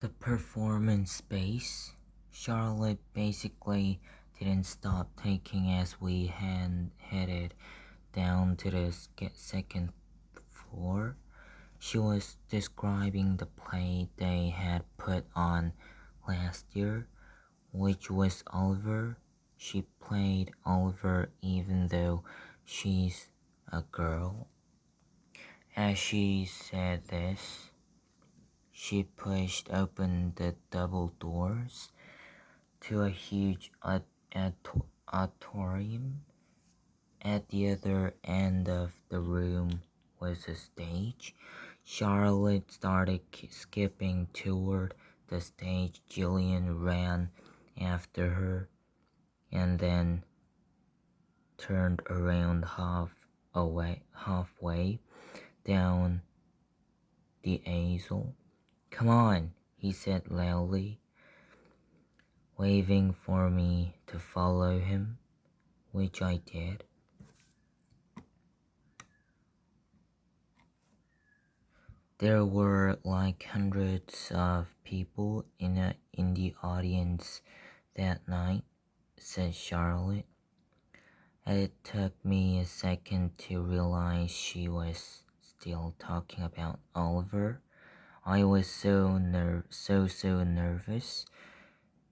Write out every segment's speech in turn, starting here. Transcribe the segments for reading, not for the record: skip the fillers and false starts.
The performance space. Charlotte basically didn't stop taking as we headed down to the second floor. She was describing the play they had put on last year, which was Oliver. She played Oliver even though she's a girl. As she said this, she pushed open the double doors to a huge auditorium. At the other end of the room was a stage. Charlotte started skipping toward the stage. Jillian ran after her and then turned around halfway down the aisle. "Come on," he said loudly, waving for me to follow him, which I did. There were like hundreds of people in the audience that night, said Charlotte. It took me a second to realize she was still talking about Oliver. I was so nervous.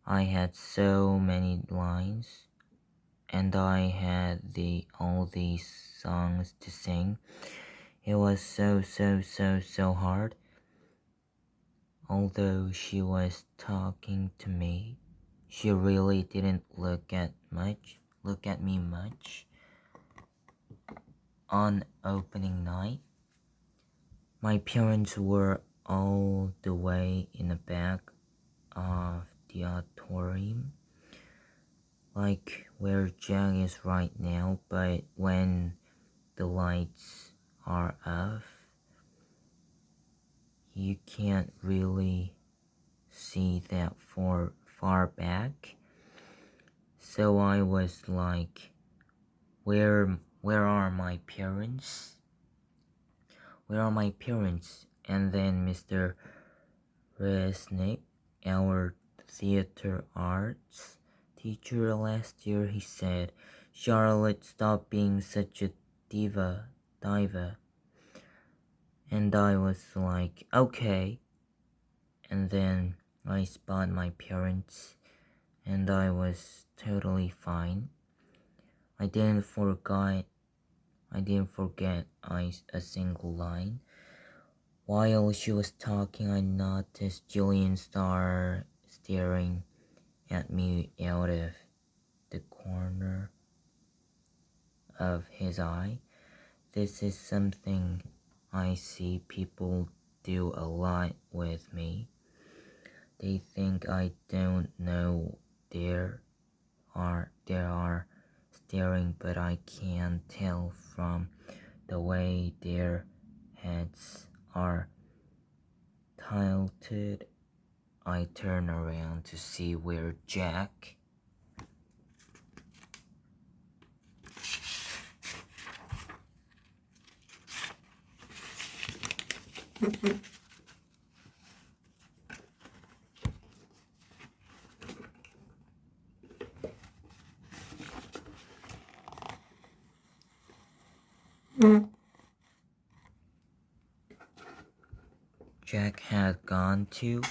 I had so many lines, and I had all these songs to sing. It was so hard. Although she was talking to me, she really didn't look at me much. On opening night, my parents were all the way in the back of the auditorium, like where Jack is right now, but when the lights are off, you can't really see that far back. So I was like, where are my parents? Where are my parents? And then Mr. Resnick, our theater arts teacher last year, he said, "Charlotte, stop being such a diva. And I was like, okay. And then I spot my parents, and I was totally fine. I didn't forget a single line. While she was talking, I noticed Julian staring at me out of the corner of his eye. This is something I see people do a lot with me. They think I don't know they are staring, but I can tell from the way their heads are tilted. I turn around to see where Jack Jack had gone to.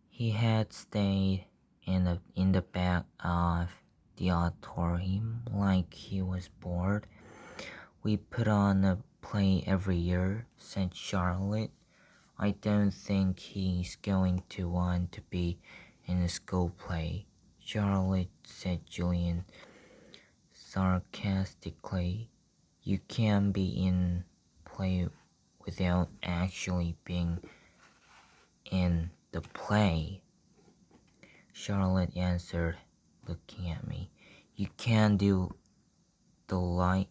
He had stayed in the back of the auditorium like he was bored. "We put on a play every year," said Charlotte. "I don't think he's going to want to be in a school play." "Charlotte," said Julian sarcastically, "you can't be in play without actually being in the play." Charlotte answered, looking at me. "You can't do the lighting.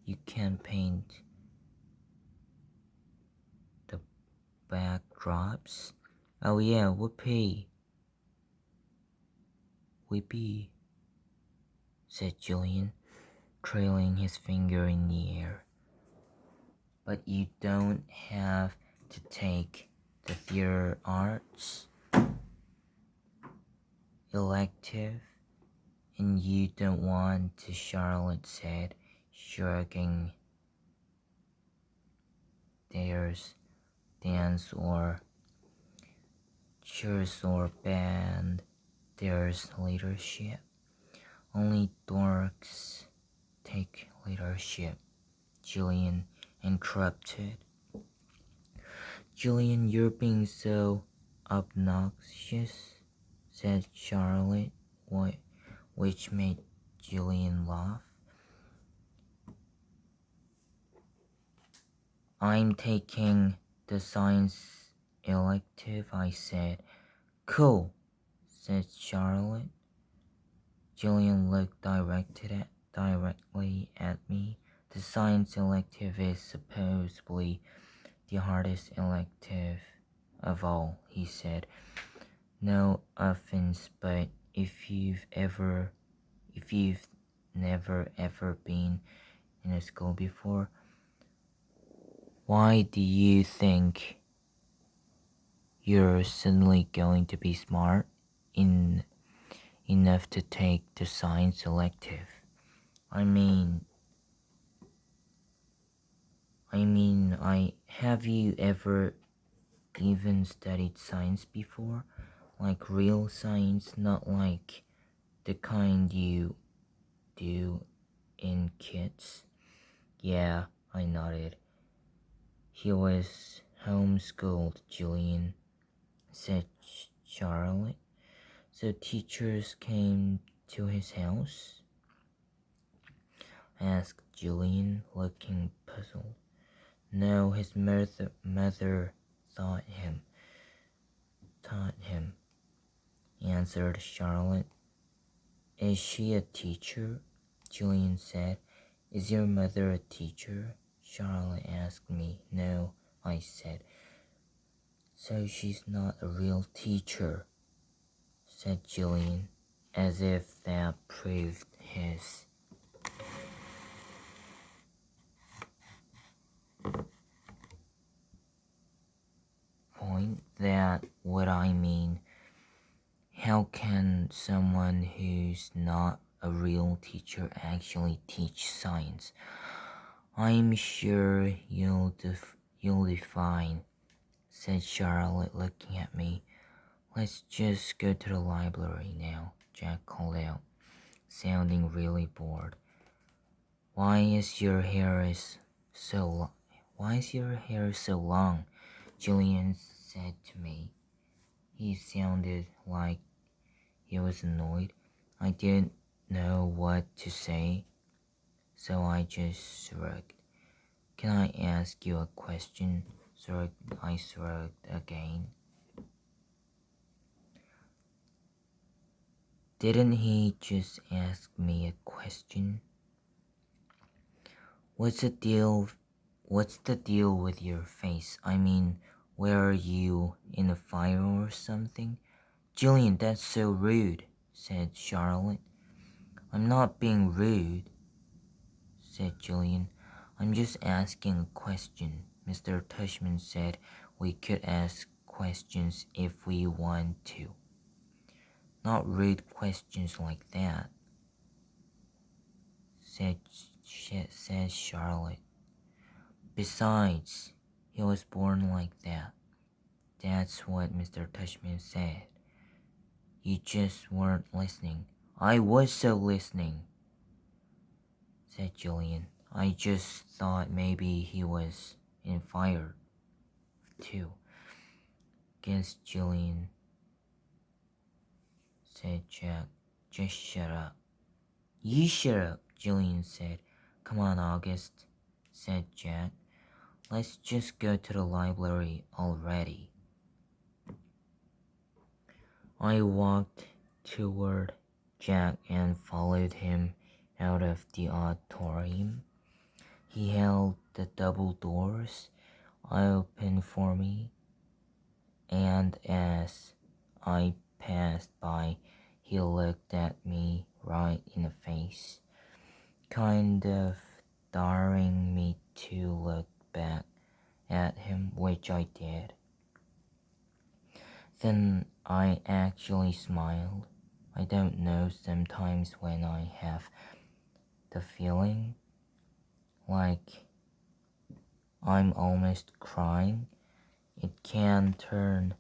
You can paint the backdrops." "Oh yeah, whoopee," said Julian, trailing his finger in the air. But you don't have to take the theater arts elective, and you don't want to, Charlotte said, shrugging. There's dance or chess or band. There's leadership. Only dorks take leadership, Julian interrupted. Julian, you're being so obnoxious, said Charlotte, which made Julian laugh. I'm taking the science elective, I said. Cool, said Charlotte. Julian looked directly at me. The science elective is supposedly the hardest elective of all, he said. No offense, but if you've never ever been in a school before, why do you think you're suddenly going to be smart enough to take the science elective? I mean, have you ever even studied science before? Like real science, not like the kind you do in kids? Yeah, I nodded. He was homeschooled, Julian, said Charlotte. So teachers came to his house? Asked Julian, looking puzzled. No, his mother taught him, answered Charlotte. Is she a teacher? Julian said. Is your mother a teacher? Charlotte asked me. No, I said. So she's not a real teacher, said Julian, as if that proved his point. That what I mean. How can someone who's not a real teacher actually teach science? I'm sure you'll define, said Charlotte, looking at me. Let's just go to the library now, Jack called out, sounding really bored. Why is your hair so long? Julian said to me. He sounded like he was annoyed. I didn't know what to say, so I just shrugged. Can I ask you a question? I shrugged again. Didn't he just ask me a question? What's the deal with your face? I mean, were you in a fire or something? Julian, that's so rude, said Charlotte. I'm not being rude, said Julian. I'm just asking a question. Mr. Tushman said we could ask questions if we want to. Not rude questions like that, said Charlotte. Besides, he was born like that. That's what Mr. Tushman said. You just weren't listening. I was so listening, said Julian. I just thought maybe he was in fire, too. Guess Julian, said Jack. Just shut up. You shut up, Julian said. Come on, August, said Jack. Let's just go to the library already. I walked toward Jack and followed him out of the auditorium. He held the double doors open for me, and as I passed by, he looked at me right in the face, kind of daring me to look back at him, which I did. Then I actually smiled. I don't know, sometimes when I have the feeling like I'm almost crying, it can turn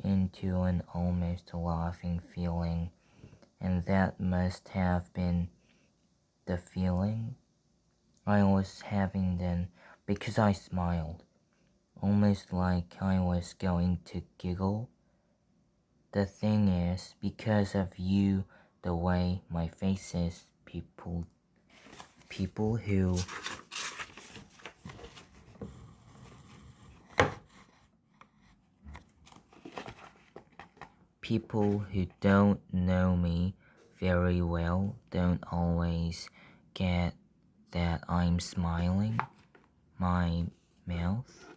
into an almost laughing feeling, and that must have been the feeling I was having then, because I smiled, almost like I was going to giggle. The thing is, because of you, the way my face is, people who don't know me very well don't always get that I'm smiling. My mouth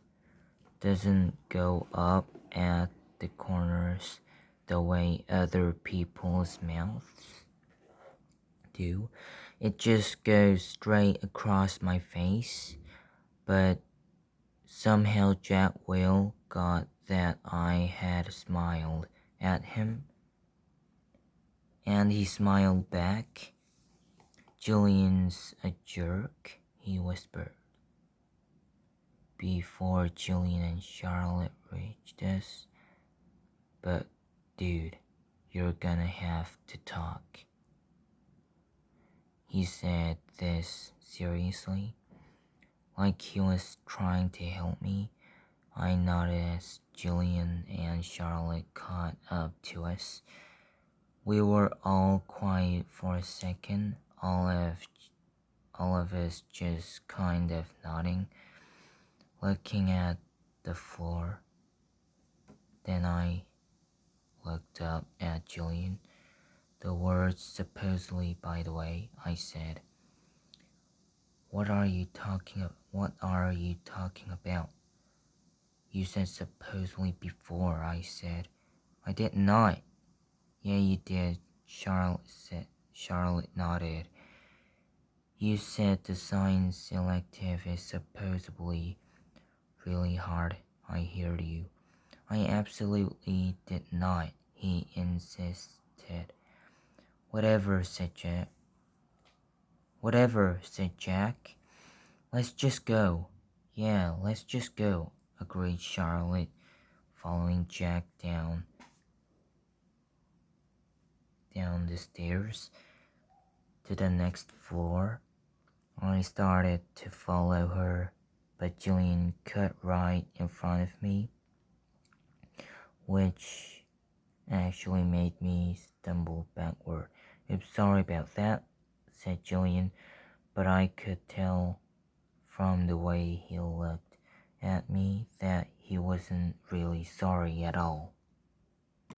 doesn't go up at the corners the way other people's mouths do. It just goes straight across my face, but somehow Jack Will got that I had smiled at him, and he smiled back. "Julian's a jerk," he whispered, before Julian and Charlotte reached us. "But, dude, you're gonna have to talk." He said this seriously, like he was trying to help me. I nodded as Julian and Charlotte caught up to us. We were all quiet for a second, all of us just kind of nodding, looking at the floor. Then I looked up at Julian. "The words supposedly, by the way," I said. What are you talking about?" "You said supposedly before," I said. "I did not." "Yeah, you did," Charlotte nodded. "You said the science elective is supposedly really hard." I heard you. "I absolutely did not," he insisted. Whatever," said Jack. "Let's just go." "Yeah, let's just go," agreed Charlotte, following Jack down the stairs to the next floor. I started to follow her, but Julian cut right in front of me, which actually made me stumble backward. "Oops, sorry about that," said Julian, but I could tell from the way he looked at me that he wasn't really sorry at all.